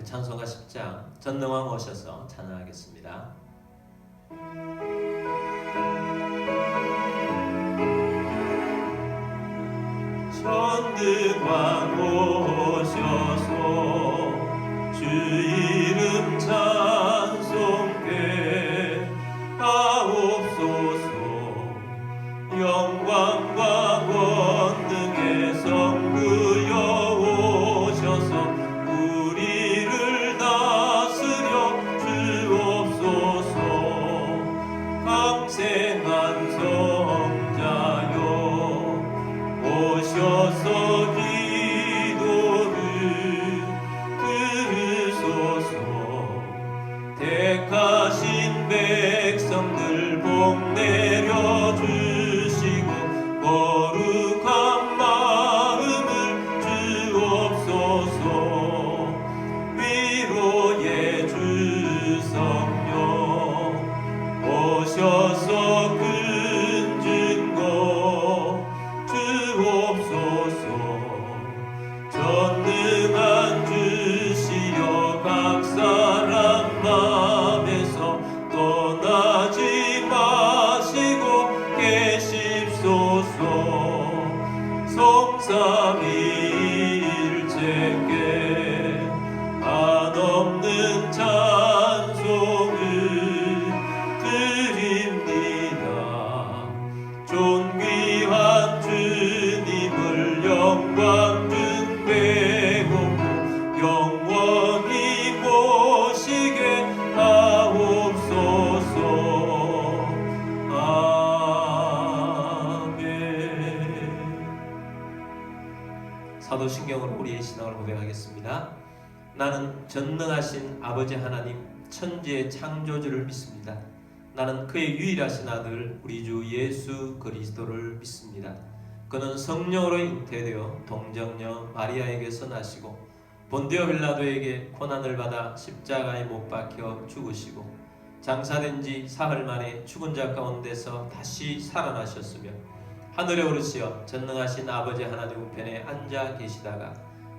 우리 찬송가 10장 전능왕 오셔서 찬양하겠습니다. 전능왕 오셔서 주 이름 찬송해 하옵소서. 영광과 권능의 성부여 오셔서 우리를 다스려 주옵소서. 강생한 성자여 오셔서 기도를 들으소서. 택하신 백성들 복 내려주시고 거룩한 마음을 주옵소서. 위로의 주성령 오셔서 근증거 주옵소서. 전능한 주시여 각 사람 맘에서 떠나지 마시고 계십소서. 성삼위일체께 한없는 찬송을 드립니다. 존귀한 주님을 영광 등배하고 영원히 모시게 하옵소서. 아멘. 사도신경으로 우리의 신앙을 고백하겠습니다. 나는 전능하신 아버지 하나님 천지의 창조주를 믿습니다. 나는 그의 유일하신 아들 우리 주 예수 그리스도를 믿습니다. 그는 성령으로 잉태되어 동정녀 마리아에게서 나시고 본디오 빌라도에게 고난을 받아 십자가에 못 박혀 죽으시고 장사된 지 사흘 만에 죽은 자 가운데서 다시 살아나셨으며 하늘에 오르시어 전능하신 아버지 하나님 우편에 앉아 계시다가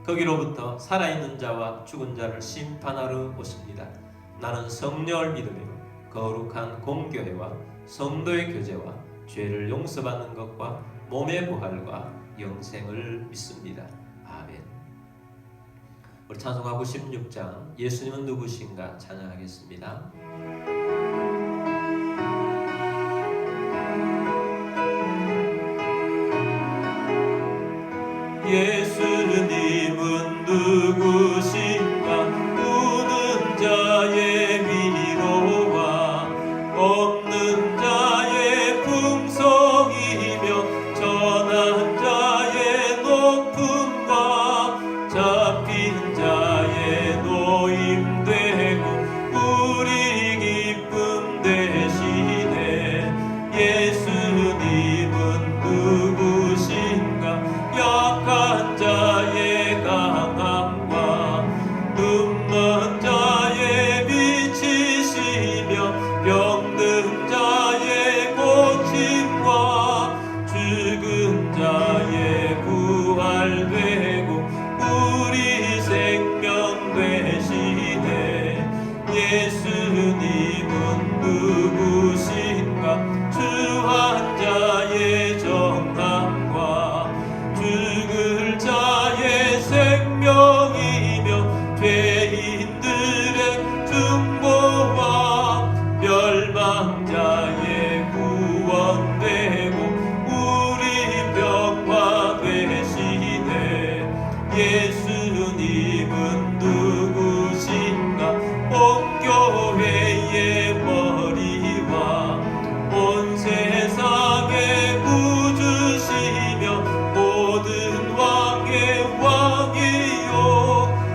거기로부터 살아있는 자와 죽은 자를 심판하러 오십니다. 나는 성령을 믿으며 거룩한 공교회와 성도의 교제와 죄를 용서받는 것과 몸의 부활과 영생을 믿습니다. 아멘. 우리 찬송가 96장 예수님은 누구신가 찬양하겠습니다. 예수님은 누구신가 우는 자의 위로와 없는 자의 풍성이며 전한 자의 높음과 잡힌 자의 노임되고 우리 기쁨 대신에 예수님은 누구신가 약한 자의 강함과 눈먼 자의 빛이시며 병든 자의 고침과 죽은 자의 부활되고 우리 생명 되시네. 예수님은 누구신가 주한 자의 정함과 죽을 자의 생명이며 죄인들의 중보와 멸망자의 구원되고 우리 병화 되시네. 예수님은 누구신가 온 교회의 머리와 온 세상의 구주시며 모든 왕의 왕이요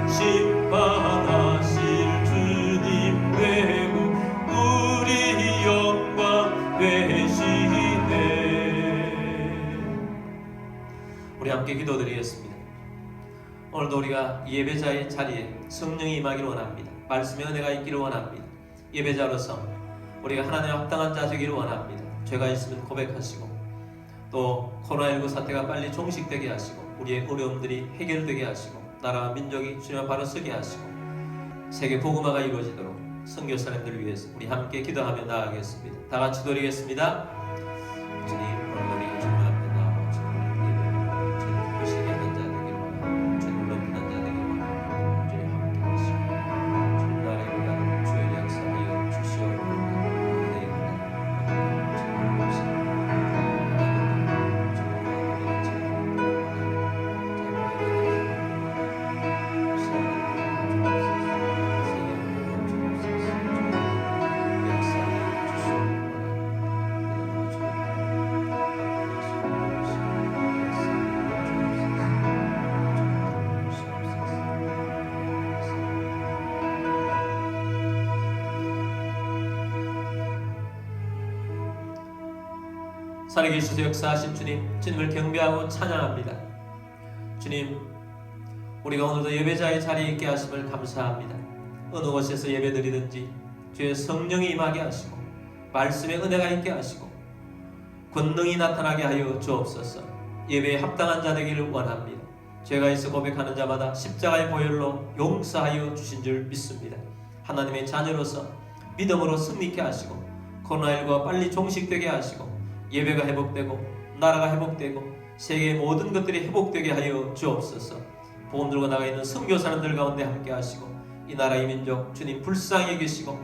심판하실 주님 되고 우리 영광 되시네. 우리 함께 기도드리겠습니다. 오늘도 우리가 예배자의 자리에 성령이 임하기를 원합니다. 말씀의 은혜가 있기를 원합니다. 예배자로서 우리가 하나님의 합당한 자 되기를 원합니다. 죄가 있으면 고백하시고 또 코로나19 사태가 빨리 종식되게 하시고 우리의 어려움들이 해결되게 하시고 나라와 민족이 주님 바로 서게 하시고 세계 복음화가 이루어지도록 선교사님들을 위해서 우리 함께 기도하며 나아가겠습니다. 다 같이 드리겠습니다. 주님, 오늘 주님 앞에 나와 주님을 주님 기쁘시게 하는 자 되기를 원합니다. 주님 높이는 자 되기를 원합니다. 주님 함께 하시고 주님 나라의 일하는 주의 역사하여 주시옵소서. 내 하나님 주님 없이 살아계셔서 역사하신 주님, 주님을 경배하고 찬양합니다. 주님, 우리가 오늘도 예배자의 자리에 있게 하심을 감사합니다. 어느 곳에서 예배드리든지 주의 성령이 임하게 하시고 말씀의 은혜가 있게 하시고 권능이 나타나게 하여 주옵소서. 예배에 합당한 자 되기를 원합니다. 죄가 있어 고백하는 자마다 십자가의 보혈로 용서하여 주신 줄 믿습니다. 하나님의 자녀로서 믿음으로 승리케 하시고 코로나19가 빨리 종식되게 하시고 예배가 회복되고 나라가 회복되고 세계의 모든 것들이 회복되게 하여 주옵소서. 복음 들고 나가 있는 선교사님들 가운데 함께 하시고 이 나라 이 민족 주님 불쌍히 여기시고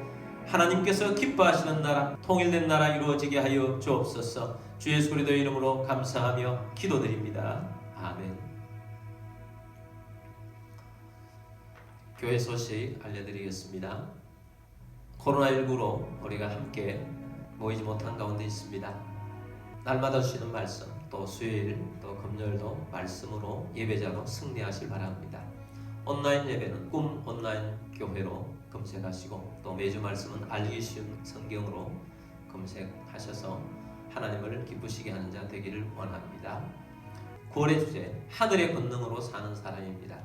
하나님께서 기뻐하시는 나라, 통일된 나라 이루어지게 하여 주옵소서. 주 예수 그리스도의 이름으로 감사하며 기도드립니다. 아멘. 교회 소식 알려드리겠습니다. 코로나19로 우리가 함께 모이지 못한 가운데 있습니다. 날마다 주시는 말씀, 또 수요일, 또 금요일도 말씀으로 예배자로 승리하실 바랍니다. 온라인 예배는 꿈 온라인 교회로 검색하시고 또 매주 말씀은 알기 쉬운 성경으로 검색하셔서 하나님을 기쁘시게 하는 자 되기를 원합니다. 9월의 주제, 하늘의 권능으로 사는 사람입니다.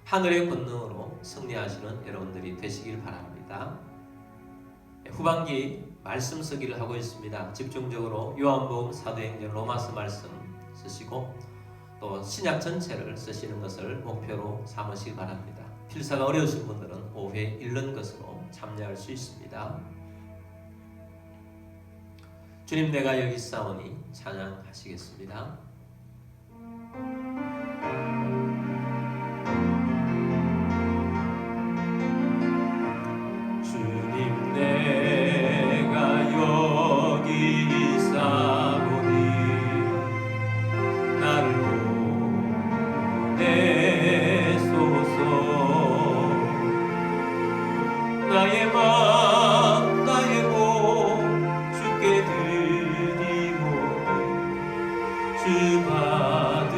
하늘의 권능으로 승리하시는 여러분들이 되시길 바랍니다. 후반기 말씀 쓰기를 하고 있습니다. 집중적으로 요한복음, 사도행전, 로마서 말씀 쓰시고 또 신약 전체를 쓰시는 것을 목표로 삼으시기 바랍니다. 필사가 어려우신 분들은 오후에 읽는 것으로 참여할 수 있습니다. 주님 내가 여기 있사오니 찬양하시겠습니다. 주님 내가 여기 있사오니 나를 보내소서. 나의 맘 나의 몸 주께 드리오니 주 받으옵소서.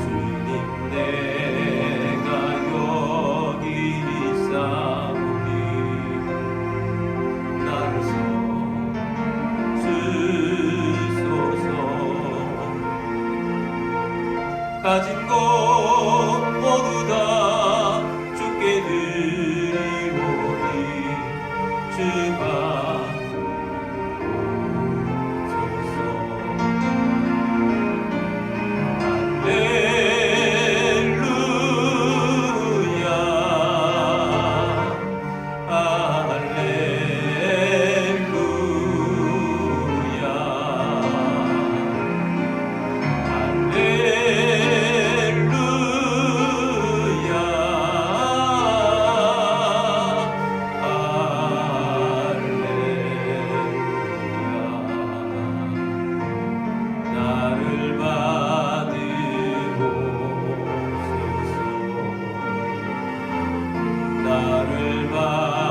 주님 내가 여기 있사오니 나를 써주소서. 가진 것 모두 다 주께 드리오니 주 받으옵소서. 할렐루야 할렐루야 나를 받으옵소서. 나를 받으옵소서.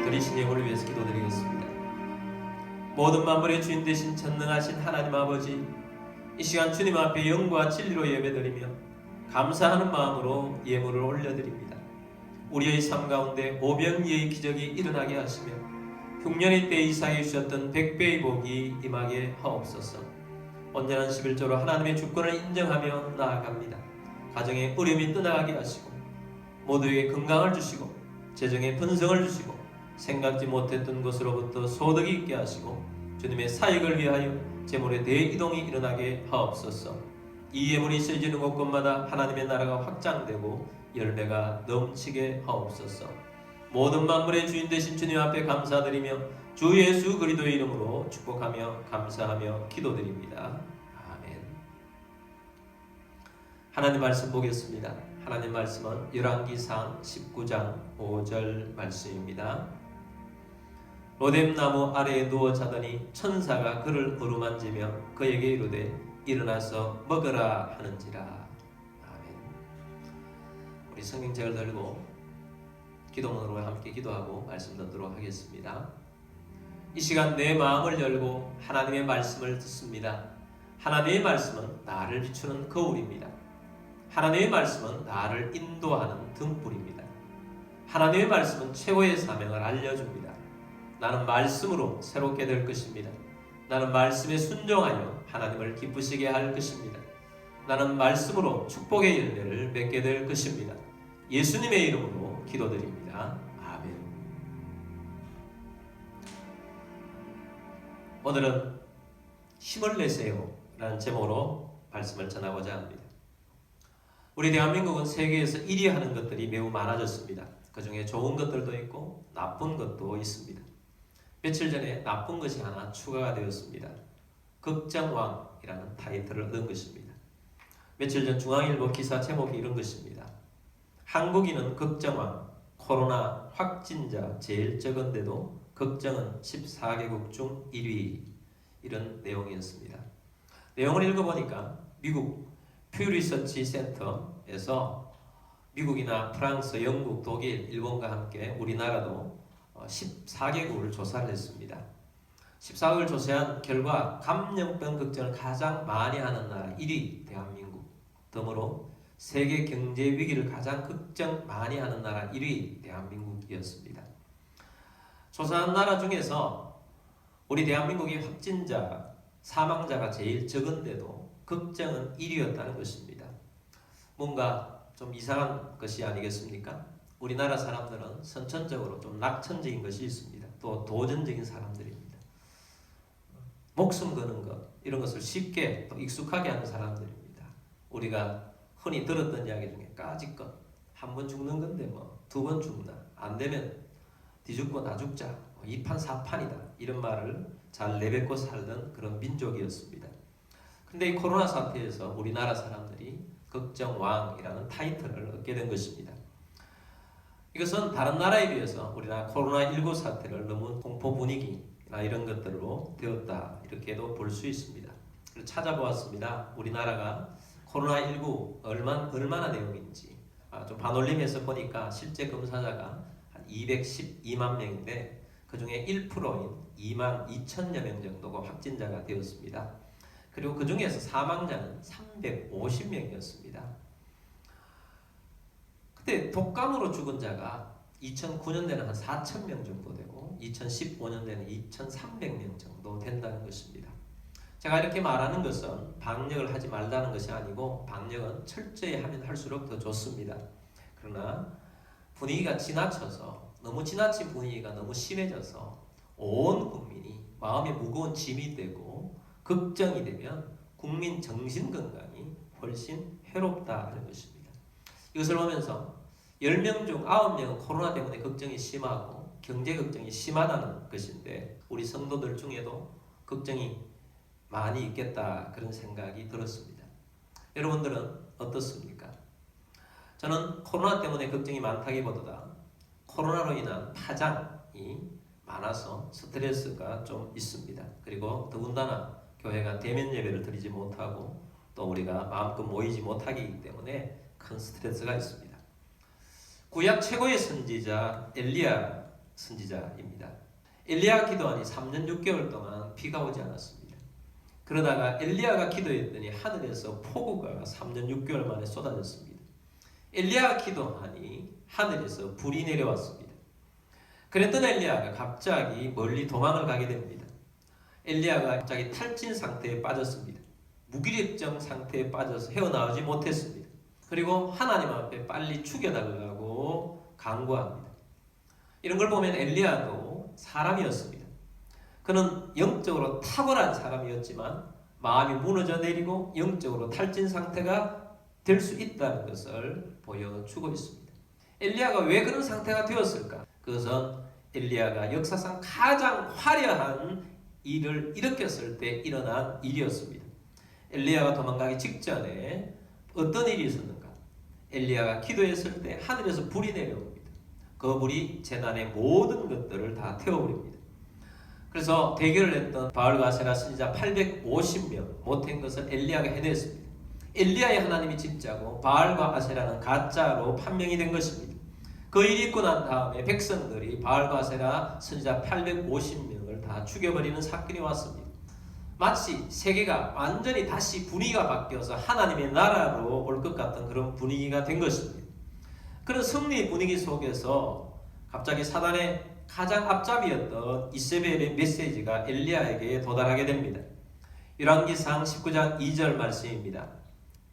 들으신 예물을 위해서 기도드리겠습니다. 모든 만물의 주인 되신 전능하신 하나님 아버지, 이 시간 주님 앞에 영과 진리로 예배드리며 감사하는 마음으로 예물을 올려드립니다. 우리의 삶 가운데 오병이의 기적이 일어나게 하시며 흉년의 때 이삭에 주셨던 100배의 복이 임하게 하옵소서. 온전한 11조로 하나님의 주권을 인정하며 나아갑니다. 가정의 어려움이 떠나가게 하시고 모두에게 건강을 주시고 재정에 번성을 주시고 생각지 못했던 것으로부터 소득이 있게 하시고 주님의 사역을 위하여 재물의 대이동이 일어나게 하옵소서. 이 예물이 쓰여지는 곳곳마다 하나님의 나라가 확장되고 열매가 넘치게 하옵소서. 모든 만물의 주인 되신 주님 앞에 감사드리며 주 예수 그리스도의 이름으로 축복하며 감사하며 기도드립니다. 아멘. 하나님 말씀 보겠습니다. 하나님 말씀은 열왕기상 19장 5절 말씀입니다. 로뎀나무 아래에 누워 자더니 천사가 그를 어루만지며 그에게 이르되 일어나서 먹으라 하는지라. 아멘. 우리 성경책을 들고 기도문으로 함께 기도하고 말씀 듣도록 하겠습니다. 이 시간 내 마음을 열고 하나님의 말씀을 듣습니다. 하나님의 말씀은 나를 비추는 거울입니다. 하나님의 말씀은 나를 인도하는 등불입니다. 하나님의 말씀은 최고의 사명을 알려줍니다. 나는 말씀으로 새롭게 될 것입니다. 나는 말씀에 순종하여 하나님을 기쁘시게 할 것입니다. 나는 말씀으로 축복의 열매를 맺게 될 것입니다. 예수님의 이름으로 기도드립니다. 아멘. 오늘은 힘을 내세요 라는 제목으로 말씀을 전하고자 합니다. 우리 대한민국은 세계에서 1위 하는 것들이 매우 많아졌습니다. 그 중에 좋은 것들도 있고 나쁜 것도 있습니다. 며칠 전에 나쁜 것이 하나 추가가 되었습니다. 걱정왕이라는 타이틀을 얻은 것입니다. 며칠 전 중앙일보 기사 제목이 이런 것입니다. 한국인은 걱정왕, 코로나 확진자 제일 적은데도 걱정은 14개국 중 1위, 이런 내용이었습니다. 내용을 읽어보니까 미국 퓨 리서치 센터에서 미국이나 프랑스, 영국, 독일, 일본과 함께 우리나라도 14개국을 조사를 했습니다. 14개국을 조사한 결과 감염병 걱정을 가장 많이 하는 나라 1위 대한민국, 덤으로 세계 경제 위기를 가장 걱정 많이 하는 나라 1위 대한민국이었습니다. 조사한 나라 중에서 우리 대한민국의 확진자, 사망자가 제일 적은데도 걱정은 1위였다는 것입니다. 뭔가 좀 이상한 것이 아니겠습니까? 우리나라 사람들은 선천적으로 좀 낙천적인 것이 있습니다. 또 도전적인 사람들입니다. 목숨 거는 것, 이런 것을 쉽게 또 익숙하게 하는 사람들입니다. 우리가 흔히 들었던 이야기 중에 까짓것, 한 번 죽는 건데 뭐 두 번 죽나, 안 되면 뒤죽고 나 죽자, 2판 4판이다, 이런 말을 잘 내뱉고 살던 그런 민족이었습니다. 근데 이 코로나 사태에서 우리나라 사람들이 걱정왕이라는 타이틀을 얻게 된 것입니다. 이것은 다른 나라에 비해서 우리나라 코로나19 사태를 너무 공포 분위기나 이런 것들로 되었다, 이렇게도 볼 수 있습니다. 그래서 찾아보았습니다. 우리나라가 코로나19 얼마나 내용인지 좀 반올림해서 보니까 실제 검사자가 한 212만 명인데 그 중에 1%인 2만 2천여 명 정도가 확진자가 되었습니다. 그리고 그 중에서 사망자는 350명이었습니다. 그때 독감으로 죽은 자가 2009년대는 한 4,000명 정도 되고 2015년대는 2,300명 정도 된다는 것입니다. 제가 이렇게 말하는 것은 방역을 하지 말라는 것이 아니고 방역은 철저히 하면 할수록 더 좋습니다. 그러나 분위기가 지나쳐서, 너무 지나친 분위기가 너무 심해져서 온 국민이 마음에 무거운 짐이 되고 걱정이 되면 국민 정신건강이 훨씬 해롭다 하는 것입니다. 이것을 보면서 10명 중 9명은 코로나 때문에 걱정이 심하고 경제 걱정이 심하다는 것인데 우리 성도들 중에도 걱정이 많이 있겠다, 그런 생각이 들었습니다. 여러분들은 어떻습니까? 저는 코로나 때문에 걱정이 많다기보다 코로나로 인한 파장이 많아서 스트레스가 좀 있습니다. 그리고 더군다나 교회가 대면 예배를 드리지 못하고 또 우리가 마음껏 모이지 못하기 때문에 큰 스트레스가 있습니다. 구약 최고의 선지자 엘리야 선지자입니다. 엘리야가 기도하니 3년 6개월 동안 비가 오지 않았습니다. 그러다가 엘리야가 기도했더니 하늘에서 폭우가 3년 6개월 만에 쏟아졌습니다. 엘리야가 기도하니 하늘에서 불이 내려왔습니다. 그랬던 엘리야가 갑자기 멀리 도망을 가게 됩니다. 엘리야가 갑자기 탈진 상태에 빠졌습니다. 무기력증 상태에 빠져서 헤어나오지 못했습니다. 그리고 하나님 앞에 빨리 죽여달라고 하라고 강구합니다. 이런 걸 보면 엘리야도 사람이었습니다. 그는 영적으로 탁월한 사람이었지만 마음이 무너져 내리고 영적으로 탈진 상태가 될 수 있다는 것을 보여주고 있습니다. 엘리야가 왜 그런 상태가 되었을까? 그것은 엘리야가 역사상 가장 화려한 일을 일으켰을 때 일어난 일이었습니다. 엘리야가 도망가기 직전에 어떤 일이 있었는가? 엘리야가 기도했을 때 하늘에서 불이 내려옵니다. 그 불이 제단의 모든 것들을 다 태워버립니다. 그래서 대결을 했던 바알과 아세라 선지자 850명 못한 것을 엘리야가 해냈습니다. 엘리야의 하나님이 진짜고 바알과 아세라는 가짜로 판명이 된 것입니다. 그 일이 있고 난 다음에 백성들이 바알과 아세라 선지자 850명을 다 죽여버리는 사건이 왔습니다. 마치 세계가 완전히 다시 분위기가 바뀌어서 하나님의 나라로 올 것 같은 그런 분위기가 된 것입니다. 그런 승리 분위기 속에서 갑자기 사단의 가장 앞잡이였던 이세벨의 메시지가 엘리야에게 도달하게 됩니다. 열왕기상 19장 2절 말씀입니다.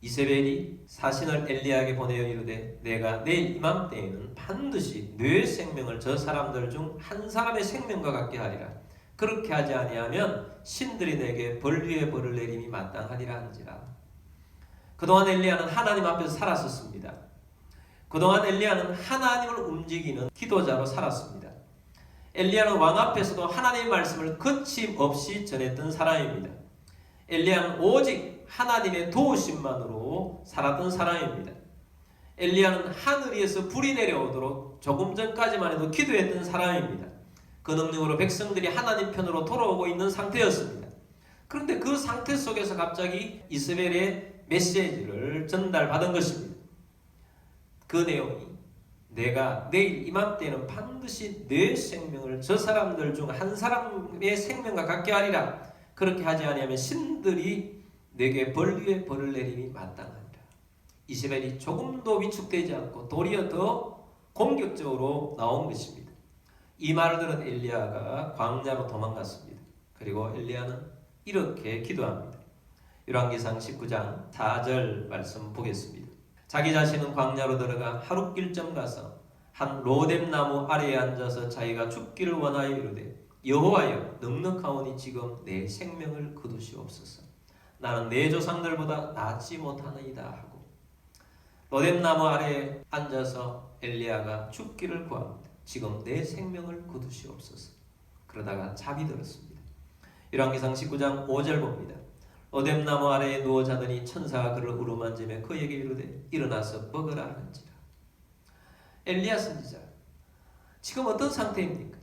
이세벨이 사신을 엘리야에게 보내어 이르되 내가 내일 이맘때에는 반드시 네 생명을 저 사람들 중 한 사람의 생명과 같게 하리라. 그렇게 하지 아니하면 신들이 내게 벌 위에 벌을 내림이 마땅하리라 한지라. 그동안 엘리야는 하나님 앞에서 살았었습니다. 그동안 엘리야는 하나님을 움직이는 기도자로 살았습니다. 엘리야는 왕 앞에서도 하나님의 말씀을 거침없이 전했던 사람입니다. 엘리야는 오직 하나님의 도우심만으로 살았던 사람입니다. 엘리야는 하늘 위에서 불이 내려오도록 조금 전까지만 해도 기도했던 사람입니다. 그 능력으로 백성들이 하나님 편으로 돌아오고 있는 상태였습니다. 그런데 그 상태 속에서 갑자기 이스라엘의 메시지를 전달받은 것입니다. 그 내용이 내가 내일 이맘때는 반드시 내 생명을 저 사람들 중 한 사람의 생명과 같게 하리라. 그렇게 하지 아니하면 신들이 내게 벌 위에 벌을 내림이 마땅하니라. 이스라엘이 조금도 위축되지 않고 도리어 더 공격적으로 나온 것입니다. 이 말을 들은 엘리야가 광야로 도망갔습니다. 그리고 엘리야는 이렇게 기도합니다. 열왕기상 19장 4절 말씀 보겠습니다. 자기 자신은 광야로 들어가 하룻길쯤 가서 한 로뎀나무 아래에 앉아서 자기가 죽기를 원하여 이르되 여호와여 넉넉하오니 지금 내 생명을 거두시옵소서. 나는 내 조상들보다 낫지 못하나이다 하고 로뎀나무 아래에 앉아서 엘리야가 죽기를 구합니다. 지금 내 생명을 거두시옵소서. 그러다가 잠이 들었습니다. 열왕기상 19장 5절 봅니다. 로뎀나무 아래에 누워 자더니 천사가 그를 우르만지며 그에게 이르되 일어나서 먹으라 하는지라. 엘리야 선지자 지금 어떤 상태입니까?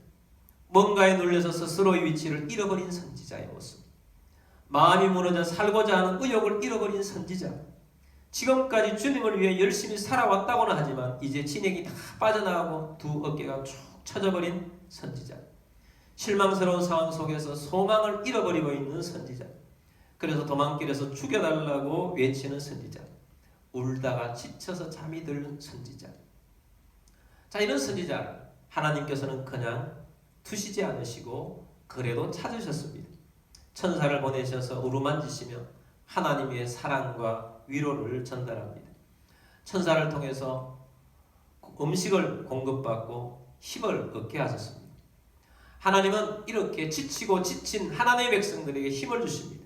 뭔가에 눌려서 스스로의 위치를 잃어버린 선지자의 모습, 마음이 무너져 살고자 하는 의욕을 잃어버린 선지자, 지금까지 주님을 위해 열심히 살아왔다고는 하지만 이제 진액이 다 빠져나가고 두 어깨가 축 처져버린 선지자, 실망스러운 상황 속에서 소망을 잃어버리고 있는 선지자, 그래서 도망길에서 죽여달라고 외치는 선지자, 울다가 지쳐서 잠이 든 선지자. 자, 이런 선지자를 하나님께서는 그냥 두시지 않으시고 그래도 찾으셨습니다. 천사를 보내셔서 어루만지시며 하나님의 사랑과 위로를 전달합니다. 천사를 통해서 음식을 공급받고 힘을 얻게 하셨습니다. 하나님은 이렇게 지치고 지친 하나님의 백성들에게 힘을 주십니다.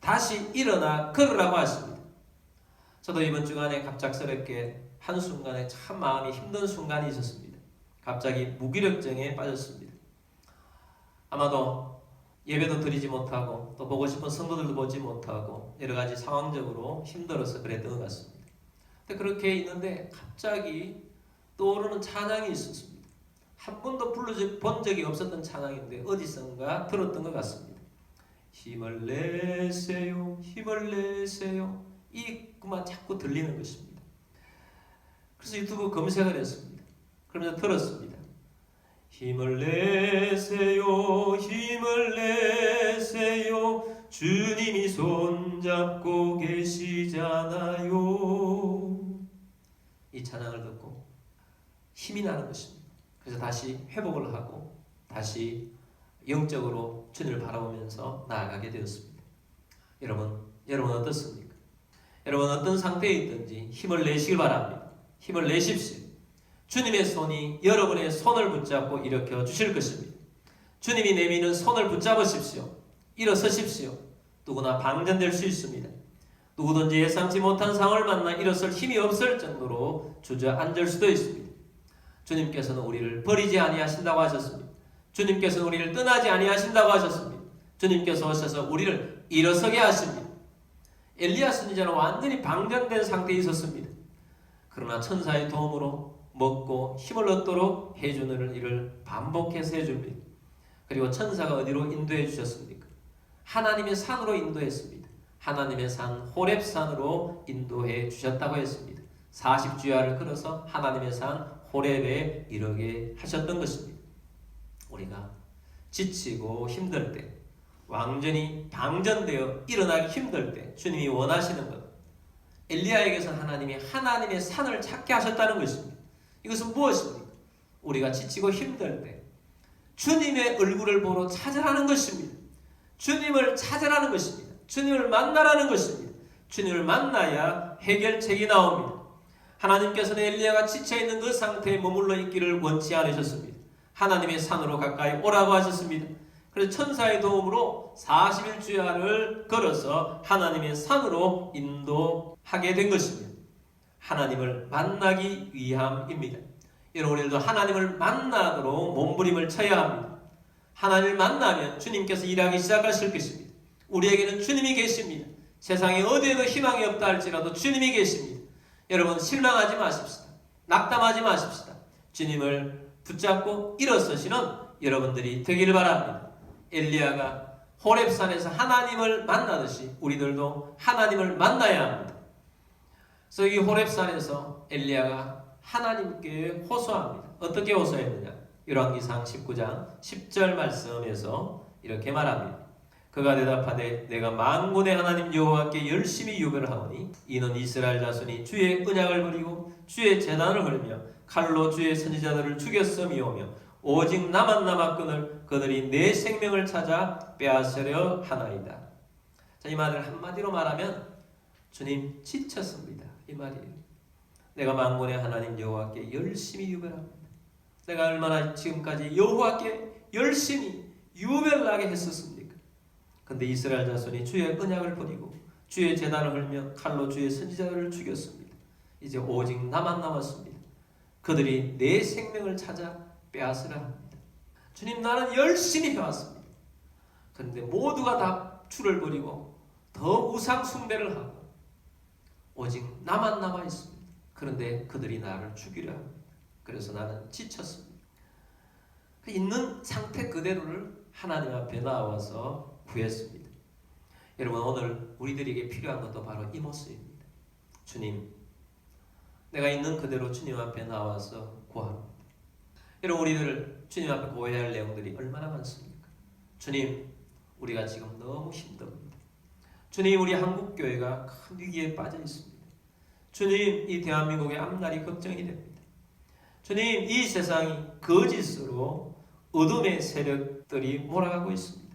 다시 일어나 걸으라고 하십니다. 저도 이번 주간에 갑작스럽게 한순간에 참 마음이 힘든 순간이 있었습니다. 갑자기 무기력증에 빠졌습니다. 아마도 예배도 드리지 못하고 또 보고 싶은 성도들도 보지 못하고 여러 가지 상황적으로 힘들어서 그랬던 것 같습니다. 근데 그렇게 있는데 갑자기 떠오르는 찬양이 있었습니다. 한 번도 불러본 적이 없었던 찬양인데 어디선가 들었던 것 같습니다. 힘을 내세요, 힘을 내세요. 이 그만 자꾸 들리는 것입니다. 그래서 유튜브 검색을 했습니다. 그러면서 들었습니다. 힘을 내세요, 힘을 내세요. 주님이 손잡고 계시잖아요. 이 찬양을 듣고 힘이 나는 것입니다. 그래서 다시 회복을 하고 다시 영적으로 주님을 바라보면서 나아가게 되었습니다. 여러분 어떻습니까? 여러분 어떤 상태에 있든지 힘을 내시길 바랍니다. 힘을 내십시오. 주님의 손이 여러분의 손을 붙잡고 일으켜 주실 것입니다. 주님이 내미는 손을 붙잡으십시오. 일어서십시오. 누구나 방전될 수 있습니다. 누구든지 예상치 못한 상황을 만나 일어설 힘이 없을 정도로 주저앉을 수도 있습니다. 주님께서는 우리를 버리지 아니하신다고 하셨습니다. 주님께서는 우리를 떠나지 아니하신다고 하셨습니다. 주님께서 오셔서 우리를 일어서게 하십니다. 엘리야 선지자는 완전히 방전된 상태에 있었습니다. 그러나 천사의 도움으로 먹고 힘을 얻도록 해주는 일을 반복해서 해줍니다. 그리고 천사가 어디로 인도해 주셨습니까? 하나님의 산으로 인도했습니다. 하나님의 산 호렙산으로 인도해 주셨다고 했습니다. 40주야를 걸어서 하나님의 산 호렙에 이르게 하셨던 것입니다. 우리가 지치고 힘들 때, 완전히 방전되어 일어나기 힘들 때 주님이 원하시는 것, 엘리야에게서 하나님이 하나님의 산을 찾게 하셨다는 것입니다. 이것은 무엇입니까? 우리가 지치고 힘들 때 주님의 얼굴을 보러 찾으라는 것입니다. 주님을 찾으라는 것입니다. 주님을 만나라는 것입니다. 주님을 만나야 해결책이 나옵니다. 하나님께서는 엘리야가 지쳐있는 그 상태에 머물러 있기를 원치 않으셨습니다. 하나님의 산으로 가까이 오라고 하셨습니다. 그래서 천사의 도움으로 40일주야를 걸어서 하나님의 산으로 인도하게 된 것입니다. 하나님을 만나기 위함입니다. 여러분, 우리도 하나님을 만나도록 몸부림을 쳐야 합니다. 하나님을 만나면 주님께서 일하기 시작하실 것입니다. 우리에게는 주님이 계십니다. 세상에 어디에도 희망이 없다 할지라도 주님이 계십니다. 여러분, 실망하지 마십시다. 낙담하지 마십시다. 주님을 붙잡고 일어서시는 여러분들이 되기를 바랍니다. 엘리야가 호렙산에서 하나님을 만나듯이 우리들도 하나님을 만나야 합니다. 그래서 이 호렙산에서 엘리야가 하나님께 호소합니다. 어떻게 호소했느냐? 열왕기상 19장 10절 말씀에서 이렇게 말합니다. 그가 대답하되 내가 만군의 하나님 여호와께 열심히 유배를 하오니 이는 이스라엘 자손이 주의 언약을 버리고 주의 제단을 헐며 칼로 주의 선지자들을 죽였음이오며 오직 나만 남았거늘 그들이 내 생명을 찾아 빼앗으려 하나이다. 자, 이 말을 한마디로 말하면 주님 지쳤습니다. 이 말이에요. 내가 만군의 하나님 여호와께 열심히 유배를 합니다. 내가 얼마나 지금까지 여호와께 열심히 유배를 하게 했었습니까? 근데 이스라엘 자손이 주의 언약을 버리고 주의 제단을 헐며 칼로 주의 선지자들을 죽였습니다. 이제 오직 나만 남았습니다. 그들이 내 생명을 찾아 빼앗으라 합니다. 주님, 나는 열심히 해왔습니다. 그런데 모두가 다 주를 버리고 더 우상 숭배를 하고 오직 나만 남아 있습니다. 그런데 그들이 나를 죽이려 합니다. 그래서 나는 지쳤습니다. 있는 상태 그대로를 하나님 앞에 나와서 구했습니다. 여러분, 오늘 우리들에게 필요한 것도 바로 이 모습입니다. 주님, 내가 있는 그대로 주님 앞에 나와서 구합니다. 여러분, 우리들 주님 앞에 구해야 할 내용들이 얼마나 많습니까? 주님, 우리가 지금 너무 힘듭니다. 주님, 우리 한국교회가 큰 위기에 빠져 있습니다. 주님, 이 대한민국의 앞날이 걱정이 됩니다. 주님, 이 세상이 거짓으로 어둠의 세력들이 몰아가고 있습니다.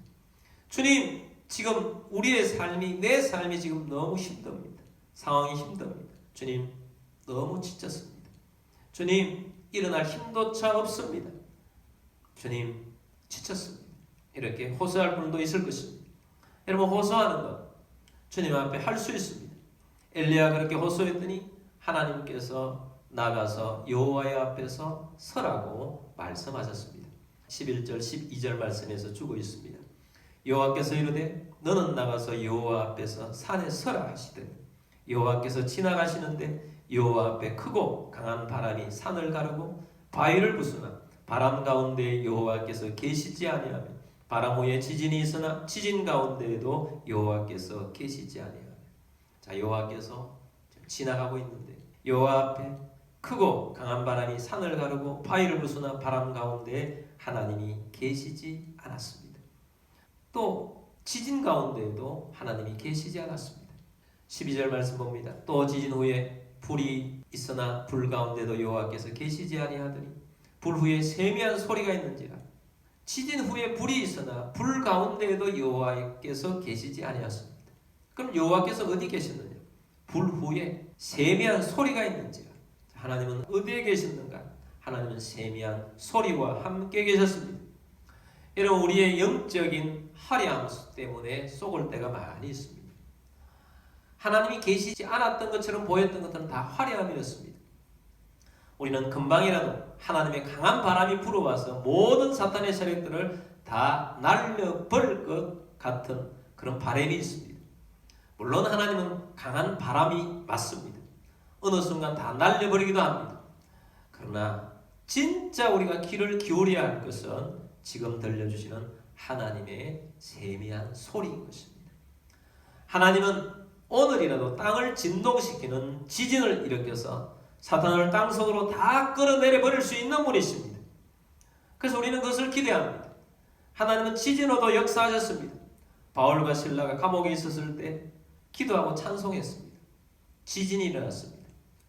주님, 지금 우리의 삶이, 내 삶이 지금 너무 힘듭니다. 상황이 힘듭니다. 주님, 너무 지쳤습니다. 주님, 일어날 힘조차 없습니다. 주님, 지쳤습니다. 이렇게 호소할 분도 있을 것입니다. 여러분, 호소하는 것 주님 앞에 할 수 있습니다. 엘리야가 그렇게 호소했더니 하나님께서 나가서 여호와의 앞에서 서라고 말씀하셨습니다. 11절 12절 말씀에서 주고 있습니다. 여호와께서 이르되 너는 나가서 여호와 앞에서 산에 서라 하시되 여호와께서 지나가시는데 여호와 앞에 크고 강한 바람이 산을 가르고 바위를 부수나 바람 가운데 여호와께서 계시지 아니하며 바람 후에 지진이 있으나 지진 가운데에도 여호와께서 계시지 아니하며. 자, 여호와께서 지나가고 있는데 여호와 앞에 크고 강한 바람이 산을 가르고 바위를 부수나 바람 가운데 하나님이 계시지 않았습니다. 또 지진 가운데에도 하나님이 계시지 않았습니다. 12절 말씀 봅니다. 또 지진 후에 불이 있으나 불 가운데도 여호와께서 계시지 아니하더니 불 후에 세미한 소리가 있는지라. 지진 후에 불이 있으나 불 가운데에도 여호와께서 계시지 아니하였습니다. 그럼 여호와께서 어디 계셨느냐? 불 후에 세미한 소리가 있는지라. 하나님은 어디에 계셨는가? 하나님은 세미한 소리와 함께 계셨습니다. 여러분, 우리의 영적인 화려함 때문에 속을 때가 많이 있습니다. 하나님이 계시지 않았던 것처럼 보였던 것들은 다 화려함이었습니다. 우리는 금방이라도 하나님의 강한 바람이 불어와서 모든 사탄의 세력들을 다 날려버릴 것 같은 그런 바람이 있습니다. 물론 하나님은 강한 바람이 맞습니다. 어느 순간 다 날려버리기도 합니다. 그러나 진짜 우리가 귀를 기울여야 할 것은 지금 들려주시는 하나님의 세미한 소리인 것입니다. 하나님은 오늘이라도 땅을 진동시키는 지진을 일으켜서 사탄을 땅속으로 다 끌어내려 버릴 수 있는 분이십니다. 그래서 우리는 그것을 기대합니다. 하나님은 지진으로도 역사하셨습니다. 바울과 실라가 감옥에 있었을 때 기도하고 찬송했습니다. 지진이 일어났습니다.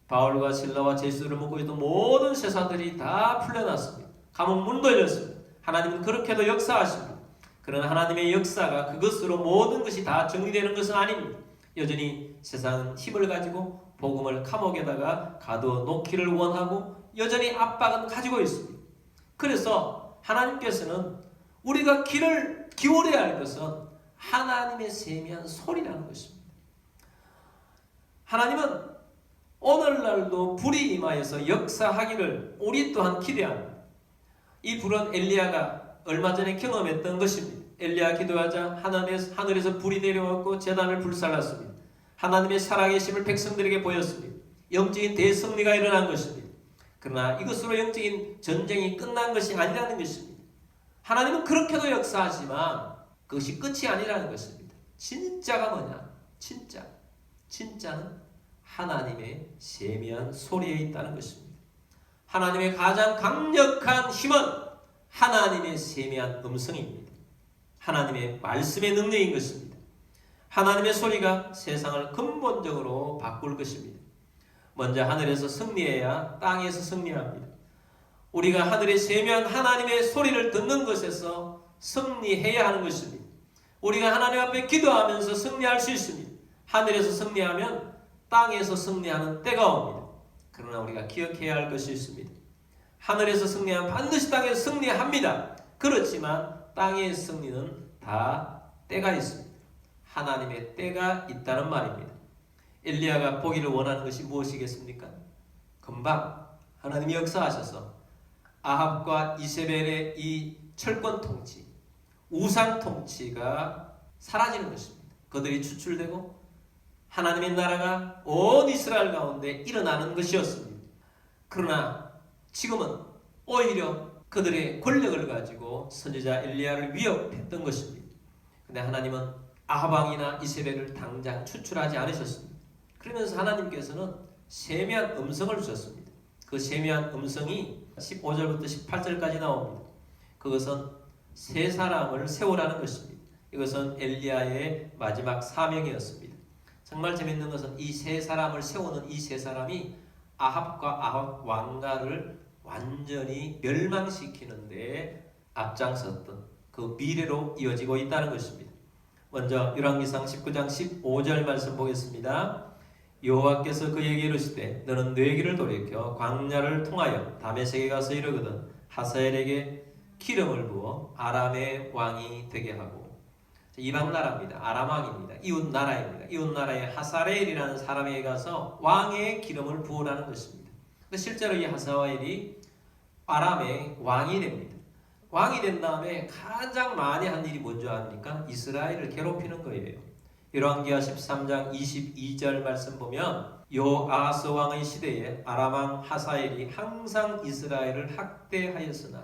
바울과 실라와 제수를 묶고 있던 모든 쇠사들이 다 풀려났습니다. 감옥 문도 열렸습니다. 하나님은 그렇게도 역사하십니다. 그러나 하나님의 역사가 그것으로 모든 것이 다 정리되는 것은 아닙니다. 여전히 세상은 힘을 가지고 복음을 감옥에다가 가두어 놓기를 원하고 여전히 압박은 가지고 있습니다. 그래서 하나님께서는 우리가 귀를 기울여야 할 것은 하나님의 세미한 소리라는 것입니다. 하나님은 오늘날도 불이 임하여서 역사하기를 우리 또한 기대합니다. 이 불은 엘리야가 얼마 전에 경험했던 것입니다. 엘리야 기도하자 하늘에서 불이 내려왔고 제단을 불살랐습니다. 하나님의 살아계심을 백성들에게 보였습니다. 영적인 대승리가 일어난 것입니다. 그러나 이것으로 영적인 전쟁이 끝난 것이 아니라는 것입니다. 하나님은 그렇게도 역사하지만 그것이 끝이 아니라는 것입니다. 진짜가 뭐냐? 진짜는 하나님의 세미한 소리에 있다는 것입니다. 하나님의 가장 강력한 힘은 하나님의 세미한 음성입니다. 하나님의 말씀의 능력인 것입니다. 하나님의 소리가 세상을 근본적으로 바꿀 것입니다. 먼저 하늘에서 승리해야 땅에서 승리합니다. 우리가 하늘의 세미한 하나님의 소리를 듣는 것에서 승리해야 하는 것입니다. 우리가 하나님 앞에 기도하면서 승리할 수 있습니다. 하늘에서 승리하면 땅에서 승리하는 때가 옵니다. 그러나 우리가 기억해야 할 것이 있습니다. 하늘에서 승리하면 반드시 땅에서 승리합니다. 그렇지만 땅의 승리는 다 때가 있습니다. 하나님의 때가 있다는 말입니다. 엘리야가 보기를 원하는 것이 무엇이겠습니까? 금방 하나님이 역사하셔서 아합과 이세벨의 이 철권 통치, 우상 통치가 사라지는 것입니다. 그들이 추출되고 하나님의 나라가 온 이스라엘 가운데 일어나는 것이었습니다. 그러나 지금은 오히려 그들의 권력을 가지고 선지자 엘리야를 위협했던 것입니다. 그런데 하나님은 아합 왕이나 이세벨을 당장 추출하지 않으셨습니다. 그러면서 하나님께서는 세미한 음성을 주셨습니다. 그 세미한 음성이 15절부터 18절까지 나옵니다. 그것은 세 사람을 세우라는 것입니다. 이것은 엘리야의 마지막 사명이었습니다. 정말 재밌는 것은 이 세 사람을 세우는 이 세 사람이 아합과 아합 왕가를 완전히 멸망시키는데 앞장섰던 그 미래로 이어지고 있다는 것입니다. 먼저 열왕기상 19장 15절 말씀 보겠습니다. 여호와께서 그에게 이르시되 너는 네 길을 돌이켜 광야를 통하여 다메섹에 가서 이르거든 하사엘에게 기름을 부어 아람의 왕이 되게 하고. 이방 나라입니다. 아람 왕입니다. 이웃 나라입니다. 이웃 나라의 하사엘이라는 사람에게 가서 왕의 기름을 부으라는 것입니다. 근데 실제로 이 하사엘이 아람의 왕이 됩니다. 왕이 된 다음에 가장 많이 한 일이 뭔지 아십니까? 이스라엘을 괴롭히는 거예요. 열왕기하 13장 22절 말씀 보면 요아하스 왕의 시대에 아람 왕 하사엘이 항상 이스라엘을 학대하였으나,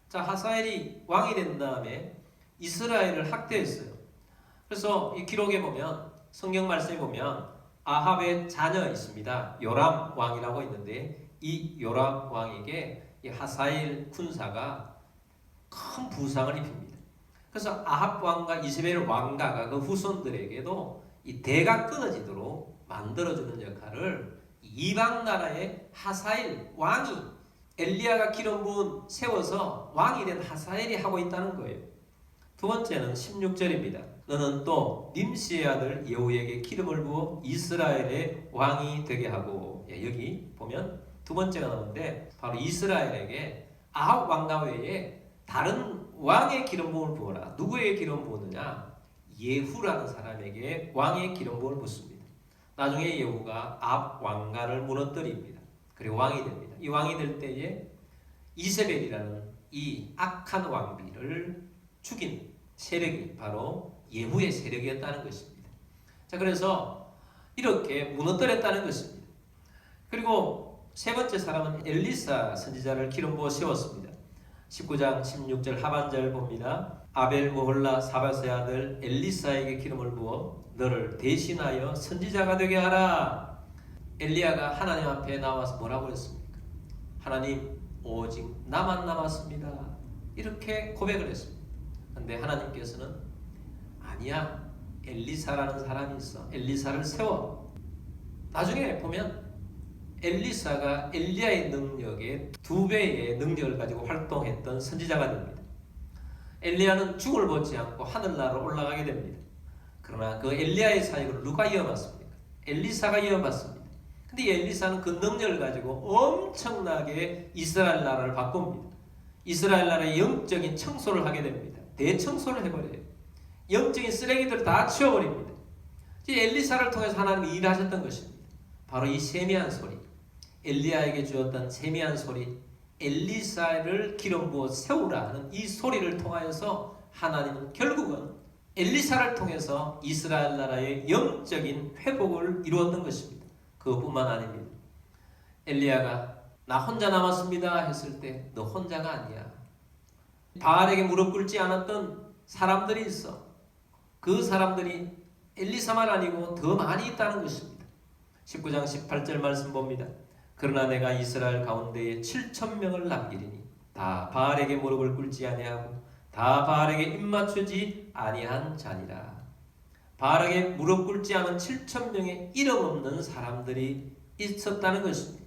자, 하사엘이 왕이 된 다음에 이스라엘을 학대했어요. 그래서 이 기록에 보면, 성경 말씀에 보면 아합의 자녀 있습니다. 요람 왕이라고 있는데 이 요람 왕에게 이 하사엘 군사가 큰 부상을 입힙니다. 그래서 아합 왕과 이세벨 왕가가 그 후손들에게도 이 대가 끊어지도록 만들어주는 역할을 이방 나라의 하사엘 왕이, 엘리야가 기름 부은 세워서 왕이 된 하사엘이 하고 있다는 거예요. 두 번째는 16절입니다. 너는 또 님시의 아들 예후에게 기름을 부어 이스라엘의 왕이 되게 하고. 여기 보면 두 번째가 나오는데 바로 이스라엘에게 아합 왕가 외에 다른 왕의 기름 부음을 부어라. 누구에게 기름 부었느냐? 예후라는 사람에게 왕의 기름 부음을 붓습니다. 나중에 예후가 아합 왕가를 무너뜨립니다. 그리고 왕이 됩니다. 이 왕이 될 때에 이세벨이라는 이 악한 왕비를 죽인 세력이 바로 예후의 세력이었다는 것입니다. 자, 그래서 이렇게 무너뜨렸다는 것입니다. 그리고 세 번째 사람은 엘리사 선지자를 기름 부어 세웠습니다. 19장 16절 하반절 봅니다. 아벨 모홀라 사밧의 아들 엘리사에게 기름을 부어 너를 대신하여 선지자가 되게 하라. 엘리야가 하나님 앞에 나와서 뭐라고 했습니까? 하나님, 오직 나만 남았습니다. 이렇게 고백을 했습니다. 그런데 하나님께서는 아니야, 엘리사라는 사람이 있어. 엘리사를 세워. 나중에 보면 엘리사가 엘리야의 능력의 2배의 능력을 가지고 활동했던 선지자가 됩니다. 엘리야는 죽을 보지 않고 하늘나라로 올라가게 됩니다. 그러나 그 엘리야의 사역을 누가 이어받습니까? 엘리사가 이어받습니다. 근데 이 엘리사는 그 능력을 가지고 엄청나게 이스라엘 나라를 바꿉니다. 이스라엘 나라의 영적인 청소를 하게 됩니다. 대청소를 해버려요. 영적인 쓰레기들을 다 치워버립니다. 엘리사를 통해서 하나님이 일하셨던 것입니다. 바로 이 세미한 소리, 엘리야에게 주었던 세미한 소리, 엘리사를 기름 부어 세우라 하는 이 소리를 통하여서 하나님은 결국은 엘리사를 통해서 이스라엘 나라의 영적인 회복을 이루었던 것입니다. 그것뿐만 아닙니다. 엘리야가 나 혼자 남았습니다 했을 때 너 혼자가 아니야. 바알에게 무릎 꿇지 않았던 사람들이 있어. 그 사람들이 엘리사만 아니고 더 많이 있다는 것입니다. 19장 18절 말씀 봅니다. 그러나 내가 이스라엘 가운데에 7,000명을 남기리니 다 바알에게 무릎을 꿇지 아니하고 다 바알에게 입맞추지 아니한 자니라. 바알에게 무릎 꿇지 않은 7,000명의 이름 없는 사람들이 있었다는 것입니다.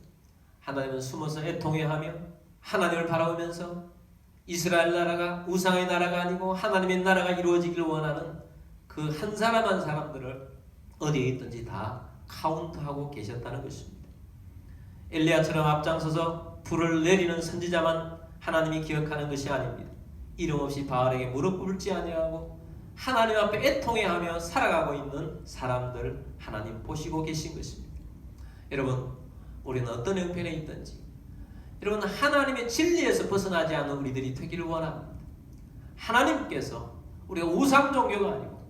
하나님은 숨어서 애통해하며 하나님을 바라보면서 이스라엘 나라가 우상의 나라가 아니고 하나님의 나라가 이루어지길 원하는 그 한 사람 한 사람들을 어디에 있든지 다 카운트하고 계셨다는 것입니다. 엘리야처럼 앞장서서 불을 내리는 선지자만 하나님이 기억하는 것이 아닙니다. 이름 없이 바알에게 무릎 꿇지 아니하고 하나님 앞에 애통해하며 살아가고 있는 사람들 하나님 보시고 계신 것입니다. 여러분, 우리는 어떤 형편에 있든지 여러분 하나님의 진리에서 벗어나지 않는 우리들이 되기를 원합니다. 하나님께서 우리가 우상 종교가 아니고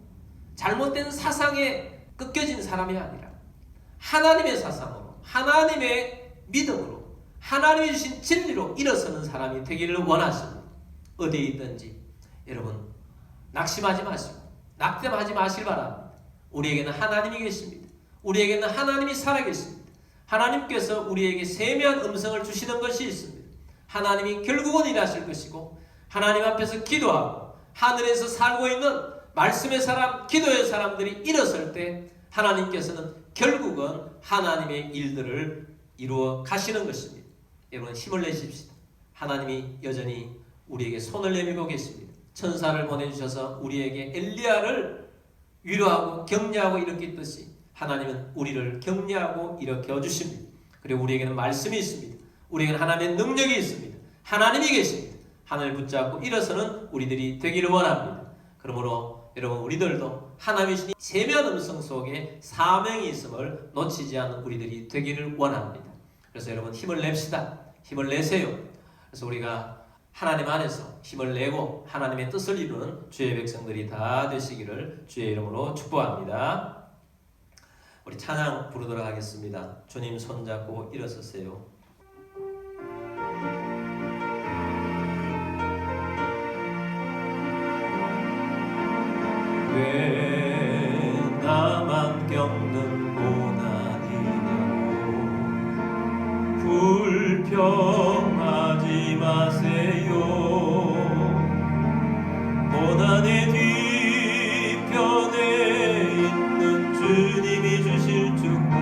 잘못된 사상에 꺾여진 사람이 아니라 하나님의 사상으로 하나님의 믿음으로 하나님이 주신 진리로 일어서는 사람이 되기를 원하십니다. 어디에 있든지 여러분 낙심하지 마시고 낙담하지 마시길 바랍니다. 우리에게는 하나님이 계십니다. 우리에게는 하나님이 살아계십니다. 하나님께서 우리에게 세미한 음성을 주시는 것이 있습니다. 하나님이 결국은 일하실 것이고 하나님 앞에서 기도하고 하늘에서 살고 있는 말씀의 사람, 기도의 사람들이 일어설 때 하나님께서는 결국은 하나님의 일들을 이루어 가시는 것입니다. 여러분 힘을 내십시다. 하나님이 여전히 우리에게 손을 내밀고 계십니다. 천사를 보내주셔서 우리에게 엘리야를 위로하고 격려하고 일으켰듯이 하나님은 우리를 격려하고 일으켜 주십니다. 그리고 우리에게는 말씀이 있습니다. 우리에게는 하나님의 능력이 있습니다. 하나님이 계십니다. 하늘을 붙잡고 일어서는 우리들이 되기를 원합니다. 그러므로 여러분 우리들도 하나님이 주신 세미한 음성 속에 사명이 있음을 놓치지 않는 우리들이 되기를 원합니다. 그래서 여러분 힘을 냅시다. 힘을 내세요. 그래서 우리가 하나님 안에서 힘을 내고 하나님의 뜻을 이루는 주의 백성들이 다 되시기를 주의 이름으로 축복합니다. 우리 찬양 부르도록 하겠습니다. 주님 손잡고 일어서세요. 왜 나만 겪는 고난이냐고 불평하지 마세요. 고난의 뒤편에 있는 주님이 주실 축복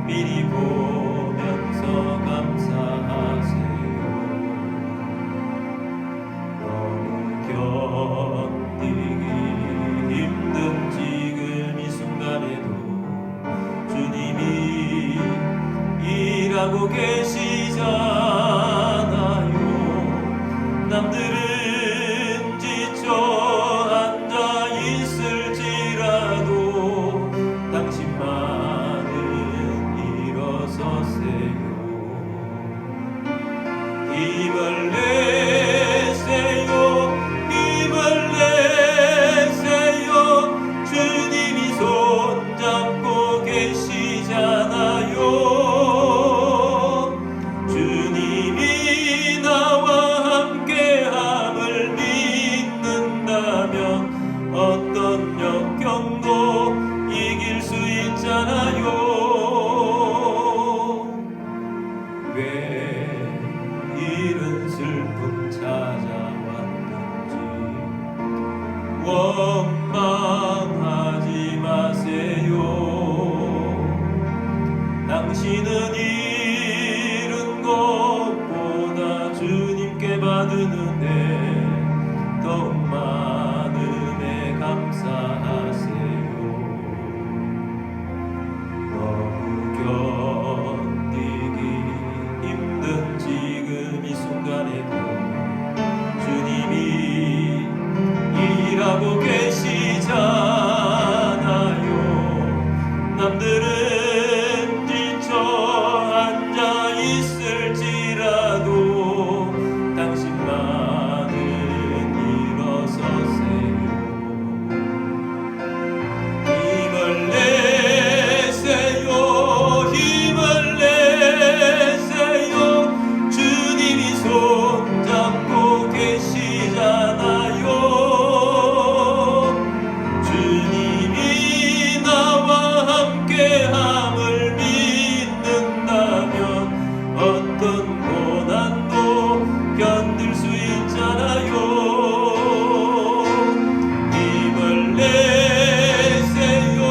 미리 보면서 감사하세요. 너무 힘든 지금 이 순간에도 힘을 내세요. 힘을 내세요. 주님이 손잡고 계시잖아요. 주님이 나와 함께함을 믿는다면 어떤 역경도 이길 수 있잖아요. 왜 이런 슬픔 찾아왔는지 원망하지 마세요. 당신은 잃은 것보다 주님께 받은 은혜 더욱 많은 은혜 감사하세요. 너무 견디기 힘든 지금 이 순간에도 주님이 일하고 계시잖아요. 남들은 지쳐 앉아 있을지라도 당신만은 일어서세요. 힘을 내세요. 힘을 내세요. 주님이 손잡고 계시잖아요. 주님이 나와 함께함을 믿는다면 어떤 고난도 견딜 수 있잖아요. 힘을 내세요.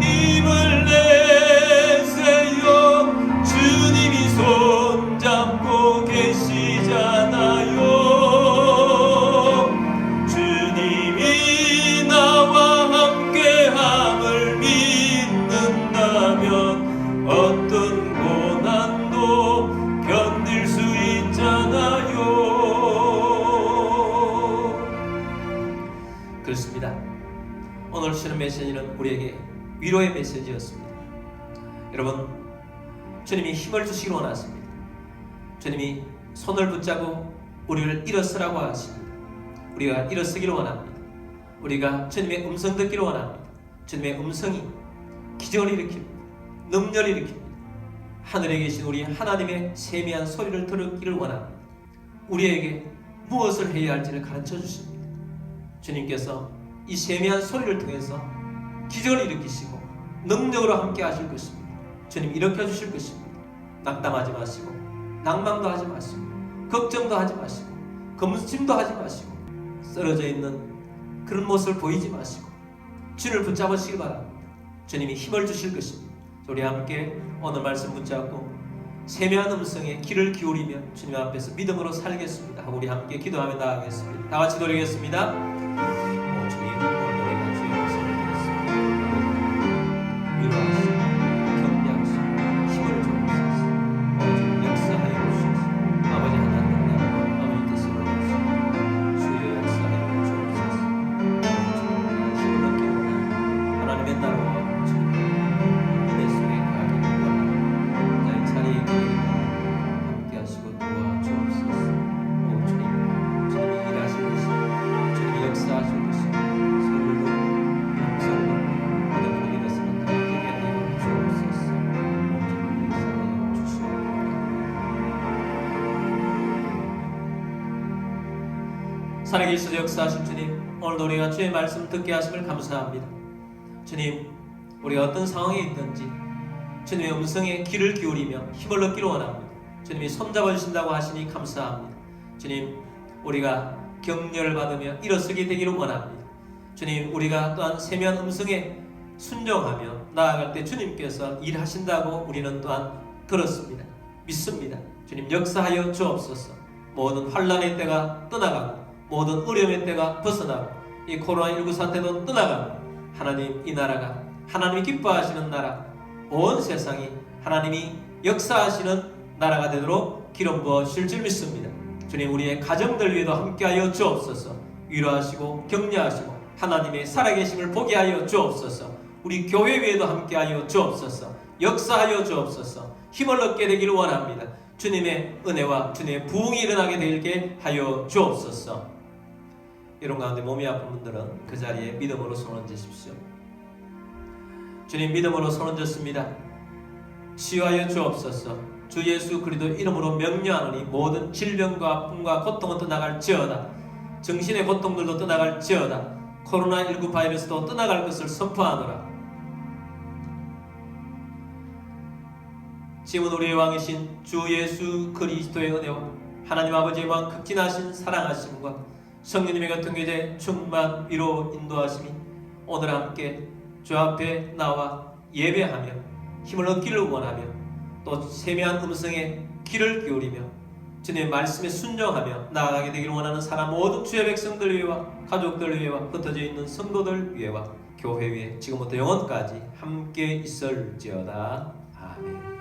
힘을 내세요. 주님이 손잡고 계시잖아요. 주님이 나와 함께함을 믿는다면 어떤 고난도 견딜 수 있잖아요. 그렇습니다. 오늘 주시는 메시지는 우리에게 위로의 메시지였습니다. 여러분, 주님이 힘을 주시길 원하십니다. 주님이 손을 붙잡고 우리를 일어서라고 하십니다. 우리가 일어서기를 원합니다. 우리가 주님의 음성 듣기를 원합니다. 주님의 음성이 기적을 일으킵니다. 능력을 일으킵니다. 하늘에 계신 우리 하나님의 세미한 소리를 들었기를 원합니다. 우리에게 무엇을 해야 할지를 가르쳐 주십니다. 주님께서 이 세미한 소리를 통해서 기적을 일으키시고 능력으로 함께 하실 것입니다. 주님 일으켜 주실 것입니다. 낙담하지 마시고 낭망도 하지 마시고 걱정도 하지 마시고 검심도 하지 마시고 쓰러져 있는 그런 모습을 보이지 마시고 주님을 붙잡으시기 바랍니다. 주님이 힘을 주실 것입니다. 우리 함께 오늘 말씀 붙잡고 세미한 음성에 귀를 기울이며 주님 앞에서 믿음으로 살겠습니다 하고 우리 함께 기도하며 나아가겠습니다. 다 같이 노래하겠습니다. 주님, 오늘 우리가 주의 음성을 듣겠습니다. 위로하시고 격려하시고 힘을 주옵소서. 주님 역사하여 주옵소서. 아버지 하나님 나라 아버지 뜻을 이루옵소서. 주의 역사하여 주옵소서. 힘을 얻기를 원합니다. 하나님의 나라와 주님 은혜 속에 가기를 원합니다. 나의 자리에 함께 하시고 도와주옵소서. 주님이 일하실 것이 주님이 역사하실 것이 서울도 영성도 믿음으로 일어서는 되게 하여 주옵소서. 주님이 역사하여 주시옵소서. 살아계시서 역사하신 주님, 오늘도 우리가 주의 말씀 듣게 하심을 감사합니다. 주님, 우리가 어떤 상황에 있든지 주님의 음성에 귀를 기울이며 힘을 얻기를 원합니다. 주님이 손잡아 주신다고 하시니 감사합니다. 주님, 우리가 격려를 받으며 일어서게 되기를 원합니다. 주님, 우리가 또한 세미한 음성에 순종하며 나아갈 때 주님께서 일하신다고 우리는 또한 들었습니다. 믿습니다. 주님 역사하여 주옵소서. 모든 환난의 때가 떠나가고 모든 어려움의 때가 벗어나고 이 코로나19 사태도 떠나가고 하나님, 이 나라가 하나님이 기뻐하시는 나라, 온 세상이 하나님이 역사하시는 나라가 되도록 기름 부어 주실 줄 믿습니다. 주님, 우리의 가정들 위에도 함께하여 주옵소서. 위로하시고 격려하시고 하나님의 살아계심을 보게 하여 주옵소서. 우리 교회 위에도 함께하여 주옵소서. 역사하여 주옵소서. 힘을 얻게 되기를 원합니다. 주님의 은혜와 주님의 부흥이 일어나게 되게 하여 주옵소서. 이런 가운데 몸이 아픈 분들은 그 자리에 믿음으로 손 얹으십시오. 주님, 믿음으로 손 얹었습니다. 치유하여 주옵소서. 주 예수 그리스도 이름으로 명령하노니 모든 질병과 아픔과 고통은 떠나갈지어다. 정신의 고통들도 떠나갈지어다. 코로나19 바이러스도 떠나갈 것을 선포하노라. 지금은 우리의 왕이신 주 예수 그리스도의 은혜와 하나님 아버지의 왕 극진하신 사랑하심과 성령님의 같은 교제 충만 위로 인도하심이 오늘 함께 주 앞에 나와 예배하며 힘을 얻기를 원하며 또 세미한 음성에 귀를 기울이며 주님의 말씀에 순종하며 나아가게 되기를 원하는 사람 모든 주의 백성들 위해와 가족들 위해와 흩어져 있는 성도들 위해와 교회 위에 지금부터 영원까지 함께 있을지어다. 아멘.